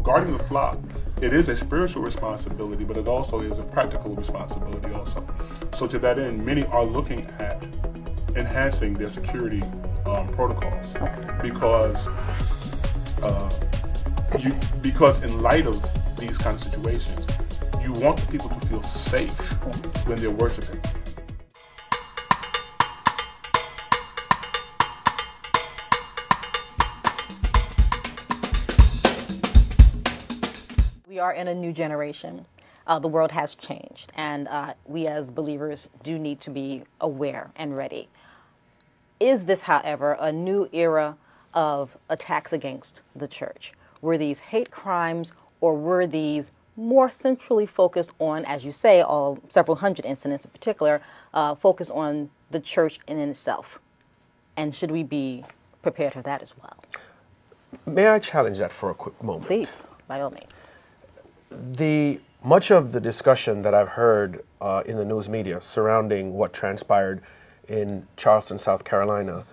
guarding the flock, it is a spiritual responsibility, but it also is a practical responsibility also. So to that end, many are looking at enhancing their security protocols because in light of these kinds of situations, you want the people to feel safe when they're worshiping. We are in a new generation. The world has changed, and we as believers do need to be aware and ready. Is this, however, a new era of attacks against the church? Were these hate crimes, or were these more centrally focused on, as you say, several hundred incidents in particular, focused on the church in itself? And should we be prepared for that as well? May I challenge that for a quick moment? Please, by all means. Much of the discussion that I've heard in the news media surrounding what transpired in Charleston, South Carolina,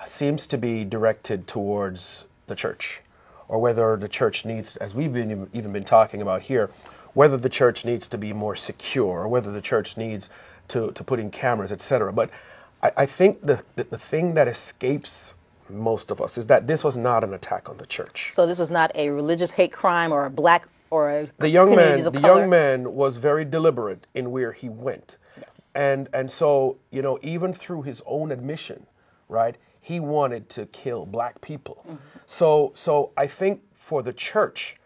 seems to be directed towards the church, or whether the church needs, as we've even been talking about here, whether the church needs to be more secure, or whether the church needs to put in cameras, etc. But I think the thing that escapes most of us is that this was not an attack on the church. So this was not a religious hate crime or a black or a the young color. man was very deliberate in where he went. Yes. And so, you know, even through his own admission, right, he wanted to kill black people. So I think for the church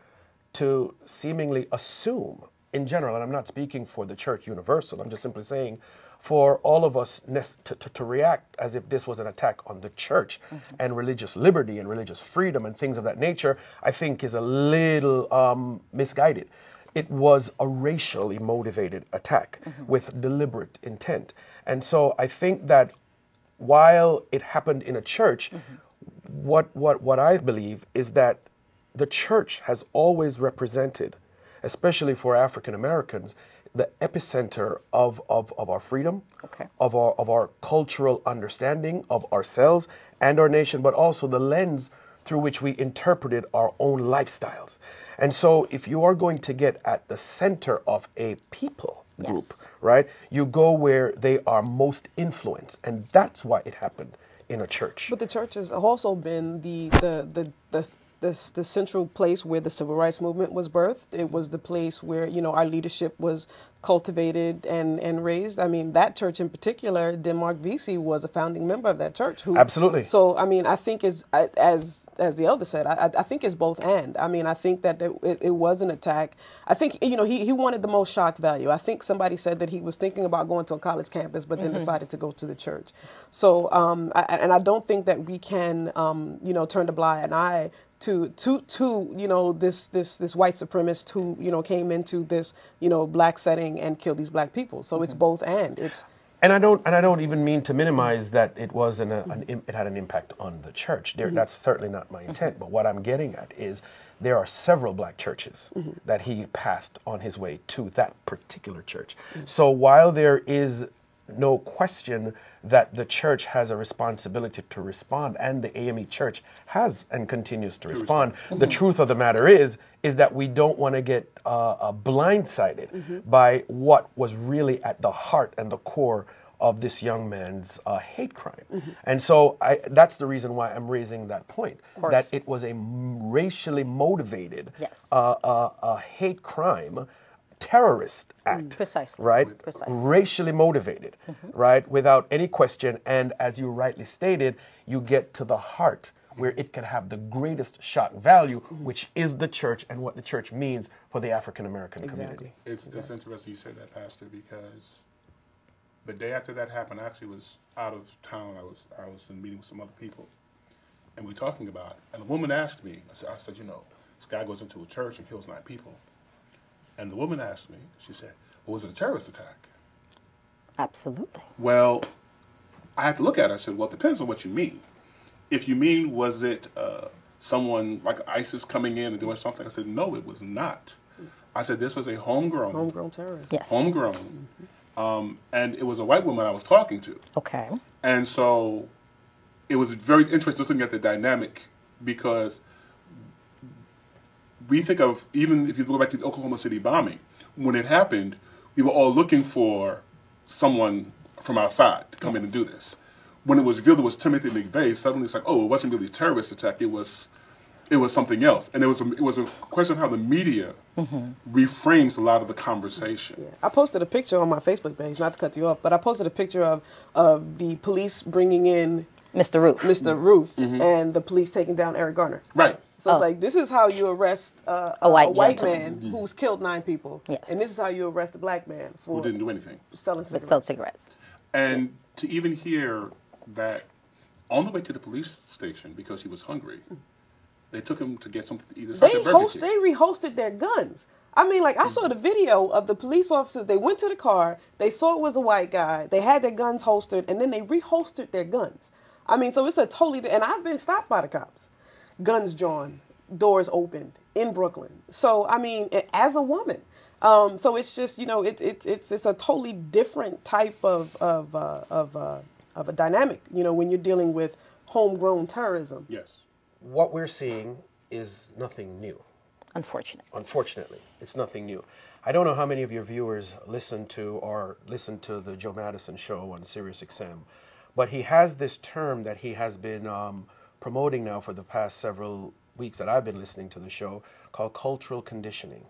to seemingly assume in general, and I'm not speaking for the church universal, I'm just simply saying for all of us to react as if this was an attack on the church and religious liberty and religious freedom and things of that nature, I think is a little misguided. It was a racially motivated attack with deliberate intent. And so I think that while it happened in a church, what I believe is that the church has always represented, especially for African Americans, the epicenter of our freedom, of our cultural understanding of ourselves and our nation, but also the lens through which we interpreted our own lifestyles. And so if you are going to get at the center of a people group, right, you go where they are most influenced. And that's why it happened in a church. But the church has also been the central place where the civil rights movement was birthed. It was the place where, you know, our leadership was cultivated and raised. I mean, that church in particular, Denmark Vesey, was a founding member of that church. Absolutely. So, I mean, I think it's, as the elder said, I think it's both and. I mean, I think that it was an attack. I think, you know, he wanted the most shock value. I think somebody said that he was thinking about going to a college campus, but then decided to go to the church. So, and I don't think that we can, you know, turn a blind eye to you know, this white supremacist who, you know, came into this, you know, black setting and killed these black people. So it's both and. And I don't even mean to minimize that it was it had an impact on the church. That's certainly not my intent. But what I'm getting at is there are several black churches that he passed on his way to that particular church. So while there is no question that the church has a responsibility to respond, and the AME Church has and continues to respond. The truth of the matter is that we don't want to get blindsided by what was really at the heart and the core of this young man's hate crime. And so that's the reason why I'm raising that point, that it was a racially motivated hate crime, terrorist act. Precisely. Right? Precisely. Racially motivated, right? Without any question. And as you rightly stated, you get to the heart where it can have the greatest shock value, which is the church and what the church means for the African American community. It's interesting you say that, Pastor, because the day after that happened, I actually was out of town. I was in a meeting with some other people, and we were talking about it. And a woman asked me, I said, you know, this guy goes into a church and kills 9 people. And the woman asked me, she said, well, was it a terrorist attack? Absolutely. Well, I had to look at it. I said, well, it depends on what you mean. If you mean, was it someone like ISIS coming in and doing something? I said, no, it was not. I said, this was a homegrown terrorist. Yes. Homegrown. And it was a white woman I was talking to. Okay. And so it was very interesting just looking at the dynamic, because we think of, even if you go back to the Oklahoma City bombing, when it happened, we were all looking for someone from outside to come in and do this. When it was revealed it was Timothy McVeigh, suddenly it's like, oh, it wasn't really a terrorist attack. It was something else. And it was a question of how the media reframes a lot of the conversation. Yeah. I posted a picture on my Facebook page, not to cut you off, but I posted a picture of the police bringing in Mr. Roof. Mr. Roof and the police taking down Eric Garner. Right. So it's like, this is how you arrest a white man who's killed 9 people. Yes. And this is how you arrest a black man for Who didn't do anything. selling But cigarettes. sell cigarettes. And to even hear that on the way to the police station because he was hungry, they took him to get something to eat. It's like a Burger King. They reholstered their guns. I mean, like, I saw the video of the police officers. They went to the car. They saw it was a white guy. They had their guns holstered, and then they reholstered their guns. I mean, so it's a totally... And I've been stopped by the cops. Guns drawn, doors opened in Brooklyn. So, I mean, as a woman. So it's just, you know, it's a totally different type of a dynamic, you know, when you're dealing with homegrown terrorism. Yes. What we're seeing is nothing new. Unfortunately. It's nothing new. I don't know how many of your viewers listen to the Joe Madison show on Sirius XM, but he has this term that he has been promoting now for the past several weeks that I've been listening to the show called cultural conditioning.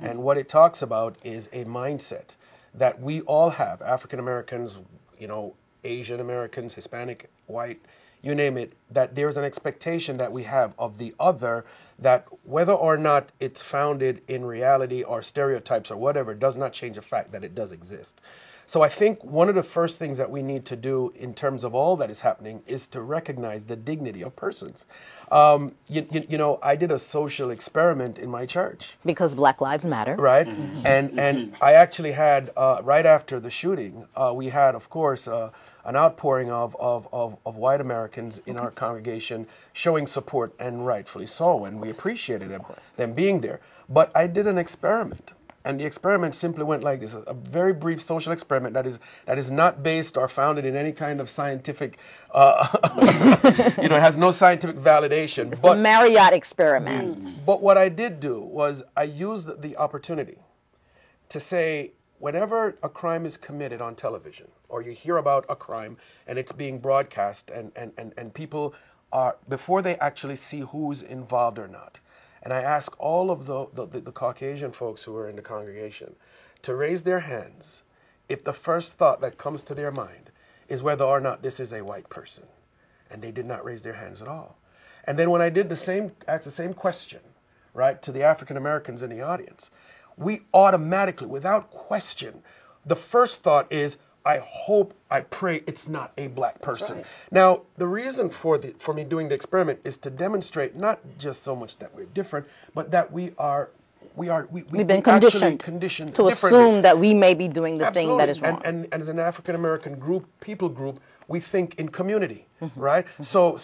And what it talks about is a mindset that we all have, African Americans, you know, Asian Americans, Hispanic, white, you name it, that there's an expectation that we have of the other that whether or not it's founded in reality or stereotypes or whatever does not change the fact that it does exist. So I think one of the first things that we need to do in terms of all that is happening is to recognize the dignity of persons. You know, I did a social experiment in my church. Because Black Lives Matter. Right? And I actually had, right after the shooting, we had, of course, an outpouring of white Americans in our congregation showing support, and rightfully so, and we appreciated them being there. But I did an experiment. And the experiment simply went like this: a very brief social experiment that is not based or founded in any kind of scientific, it has no scientific validation. It's the Marriott experiment. But what I did do was I used the opportunity to say, whenever a crime is committed on television, or you hear about a crime and it's being broadcast, and people are, before they actually see who's involved or not, and I ask all of the Caucasian folks who are in the congregation to raise their hands if the first thought that comes to their mind is whether or not this is a white person. And they did not raise their hands at all. And then when I did asked the same question, right, to the African Americans in the audience, we automatically, without question, the first thought is, I hope, I pray it's not a black person. Right. Now, the reason for me doing the experiment is to demonstrate not just so much that we're different, but that we've been conditioned to assume that we may be doing the thing that is wrong. And as an African American people group, we think in community, right? So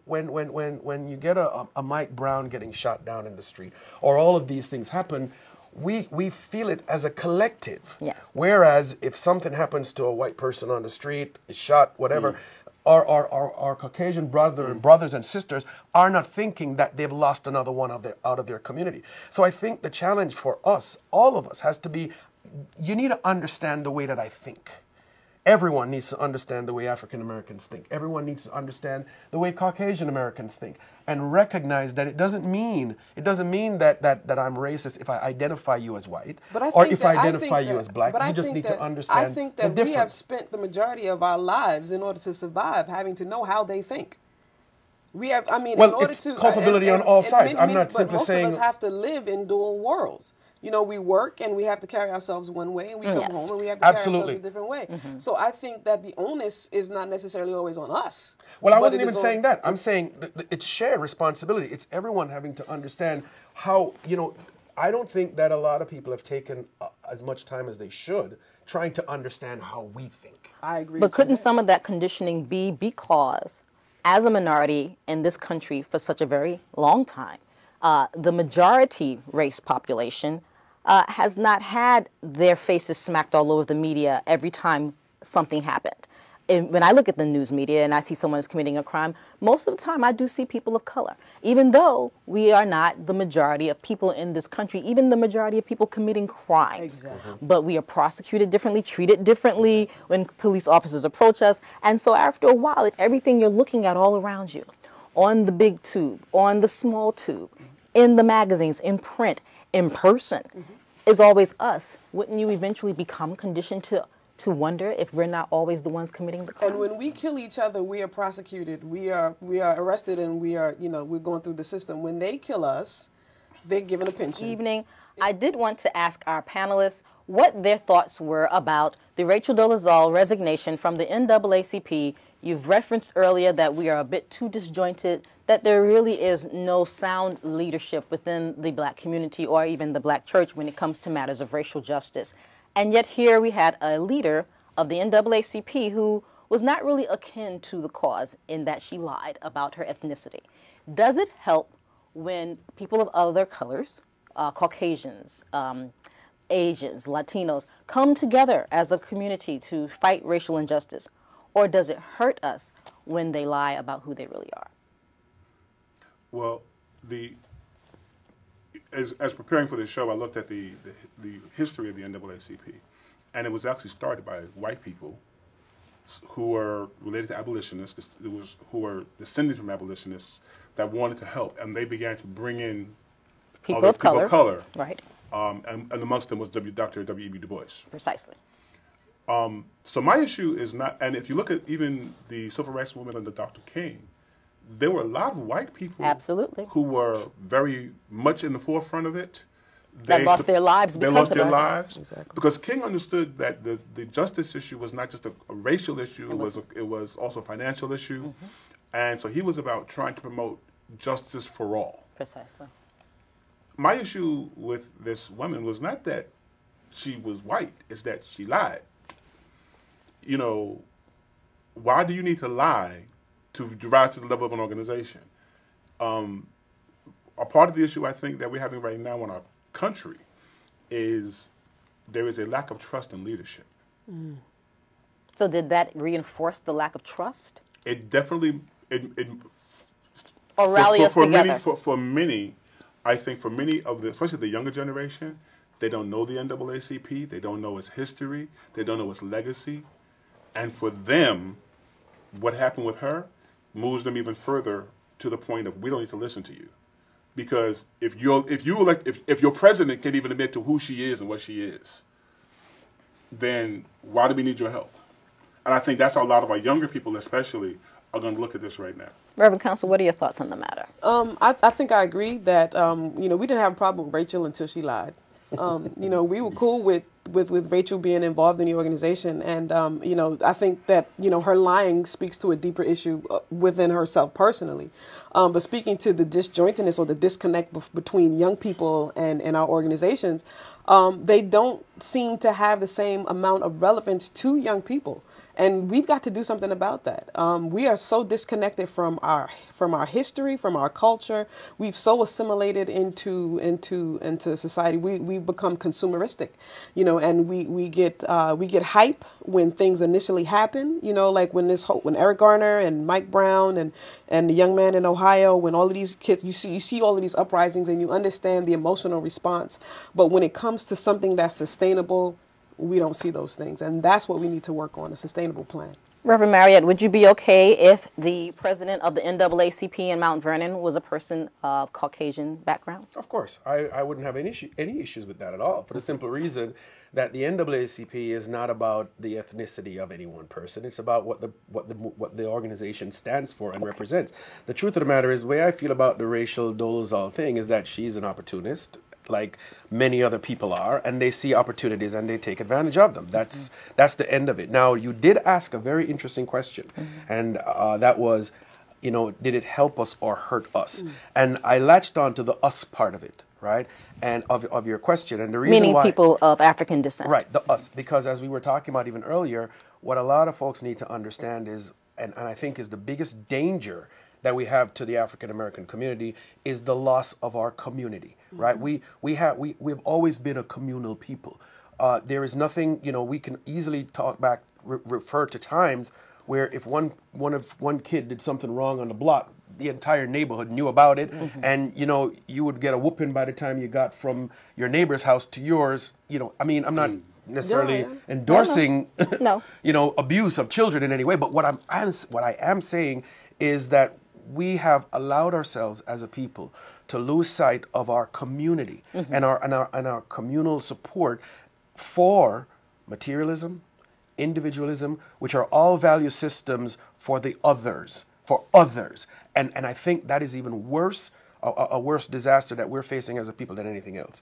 when you get a Mike Brown getting shot down in the street, or all of these things happen, we feel it as a collective. Yes. Whereas if something happens to a white person on the street, is shot, whatever, our Caucasian brothers and sisters are not thinking that they've lost another one out of their community. So I think the challenge for us, all of us, has to be, you need to understand the way that I think. Everyone needs to understand the way African Americans think. Everyone needs to understand the way Caucasian Americans think, and recognize that it doesn't mean that I'm racist if I identify you as white, or if I identify you as black. You just need to understand the difference. I think that we have spent the majority of our lives in order to survive having to know how they think. We have, I mean, well, in order it's to culpability on all sides. I'm not simply saying. Most of us have to live in dual worlds. You know, we work and we have to carry ourselves one way, and we come home and we have to carry ourselves a different way. So I think that the onus is not necessarily always on us. Well, I wasn't even saying that. I'm saying it's shared responsibility. It's everyone having to understand how, I don't think that a lot of people have taken as much time as they should trying to understand how we think. I agree. But couldn't some of that conditioning be because, as a minority in this country for such a very long time, the majority race population has not had their faces smacked all over the media every time something happened. when I look at the news media and I see someone is committing a crime, most of the time I do see people of color, even though we are not the majority of people in this country, even the majority of people committing crimes. Exactly. But we are prosecuted differently, treated differently when police officers approach us. And so after a while, everything you're looking at all around you, on the big tube, on the small tube, in the magazines, in print, in person, is always us. Wouldn't you eventually become conditioned to wonder if we're not always the ones committing the crime? And when we kill each other, we are prosecuted. We are arrested, and we're going through the system. When they kill us, they're given a pension. Evening, I did want to ask our panelists what their thoughts were about the Rachel Dolezal resignation from the NAACP. You've referenced earlier that we are a bit too disjointed, that there really is no sound leadership within the black community or even the black church when it comes to matters of racial justice. And yet here we had a leader of the NAACP who was not really akin to the cause in that she lied about her ethnicity. Does it help when people of other colors, Caucasians, Asians, Latinos, come together as a community to fight racial injustice? Or does it hurt us when they lie about who they really are? Well, as preparing for this show, I looked at the history of the NAACP, and it was actually started by white people who were related to abolitionists, who were descended from abolitionists that wanted to help, and they began to bring in People of color. Right. And amongst them was Dr. W.E.B. Du Bois. Precisely. So my issue is not, and if you look at even the civil rights movement under Dr. King, there were a lot of white people Absolutely. who were very much in the forefront of it. That lost their lives because They lost of their it. lives Exactly. because King understood that the justice issue was not just a racial issue; it was also a financial issue, and so he was about trying to promote justice for all. Precisely. My issue with this woman was not that she was white; it's that she lied. You know, why do you need to lie to rise to the level of an organization? A part of the issue I think that we're having right now in our country is there is a lack of trust in leadership. So did that reinforce the lack of trust? It definitely, Or rally us together? For many, I think for many of the, especially the younger generation, they don't know the NAACP, they don't know its history, they don't know its legacy. And for them, what happened with her moves them even further to the point of we don't need to listen to you. Because if your president can't even admit to who she is and what she is, then why do we need your help? And I think that's how a lot of our younger people especially are going to look at this right now. Reverend Counsel, what are your thoughts on the matter? I think I agree that we didn't have a problem with Rachel until she lied. We were cool with Rachel being involved in the organization, and I think that her lying speaks to a deeper issue within herself personally. But speaking to the disjointedness or the disconnect between young people and our organizations, they don't seem to have the same amount of relevance to young people. And we've got to do something about that. We are so disconnected from our history, from our culture. We've so assimilated into society. We've become consumeristic, and we get hype when things initially happen. Like when Eric Garner and Mike Brown and the young man in Ohio, when all of these kids, you see all of these uprisings and you understand the emotional response. But when it comes to something that's sustainable, we don't see those things, and that's what we need to work on, a sustainable plan. Reverend Marriott, would you be okay if the president of the NAACP in Mount Vernon was a person of Caucasian background? Of course. I wouldn't have any issues with that at all, for the simple reason that the NAACP is not about the ethnicity of any one person. It's about what the organization stands for and represents. The truth of the matter is, the way I feel about the Rachel Dolezal thing is that she's an opportunist, like many other people are, and they see opportunities and they take advantage of them. That's the end of it. Now, you did ask a very interesting question, and that was, did it help us or hurt us? And I latched on to the us part of it, right? And of your question, and the reason Meaning why, people of African descent. right, the us, because as we were talking about even earlier, what a lot of folks need to understand is, and I think is the biggest danger that we have to the African American community, is the loss of our community, right? We've always been a communal people. There is nothing, we can easily refer to times where if one kid did something wrong on the block, the entire neighborhood knew about it, and you know, you would get a whooping by the time you got from your neighbor's house to yours. You know, I mean, I'm not necessarily Yeah, yeah. endorsing No. you know, abuse of children in any way, but what I am saying is that we have allowed ourselves as a people to lose sight of our community and our communal support for materialism, individualism, which are all value systems for the others, for others. And I think that is even worse, a worse disaster that we're facing as a people than anything else.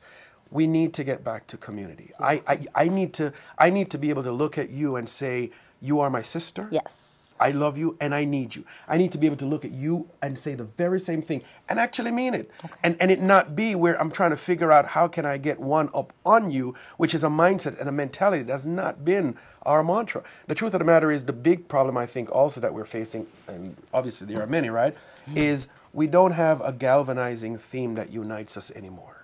We need to get back to community. I need to be able to look at you and say, you are my sister. Yes. I love you and I need you. I need to be able to look at you and say the very same thing and actually mean it. And it not be where I'm trying to figure out how can I get one up on you, which is a mindset and a mentality that has not been our mantra. The truth of the matter is the big problem I think also that we're facing, and obviously there are many, right, is we don't have a galvanizing theme that unites us anymore.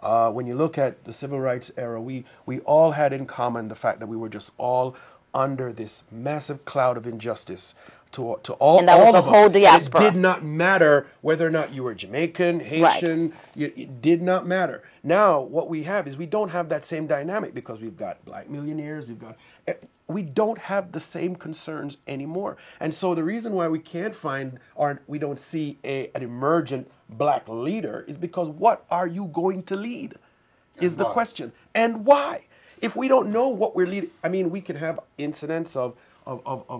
When you look at the civil rights era, we all had in common the fact that we were just all under this massive cloud of injustice to all, And that was all the of us. whole And diaspora. it did not matter whether or not you were Jamaican, Haitian, it did not matter. Now, what we have is we don't have that same dynamic because we've got black millionaires, we don't have the same concerns anymore. And so the reason why we can't find or we don't see an emergent black leader is because what are you going to lead is the question. And why? If we don't know what we're leading, I mean, we can have incidents of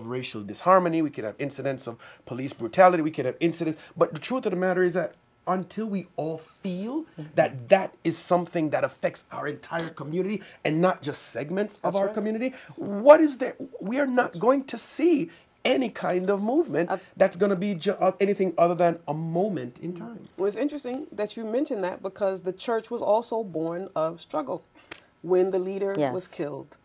racial disharmony, we can have incidents of police brutality, we can have incidents, but the truth of the matter is that until we all feel that that is something that affects our entire community and not just segments of our community, what is there? We are not going to see any kind of movement that's going to be anything other than a moment in time. Well, it's interesting that you mentioned that because the church was also born of struggle. When the leader was killed,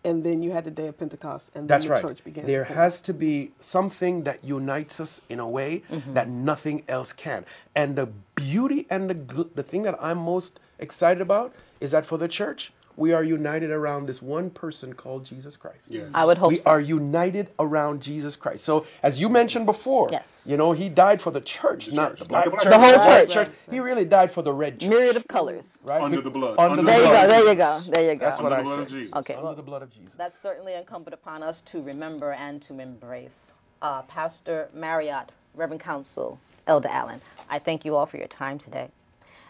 and then you had the day of Pentecost, and then the church began. There has to be something that unites us in a way that nothing else can. And the beauty and the thing that I'm most excited about is that for the church, we are united around this one person called Jesus Christ. Yes. I would hope we so. are united around Jesus Christ. So, as you mentioned before, Yes. you know, he died for the church, not the black church. The whole white church. He really died for the red church. Myriad of colors. Right? Under the blood. Under There the you go, blood. there you go, there you go. That's what Under I the blood said. of Jesus. Okay, Under well, the blood of Jesus. that's certainly incumbent upon us to remember and to embrace. Pastor Marriott, Reverend Counsel Elder Allen, I thank you all for your time today.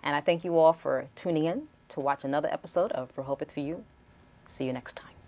And I thank you all for tuning in to watch another episode of Rehobeth for You. See you next time.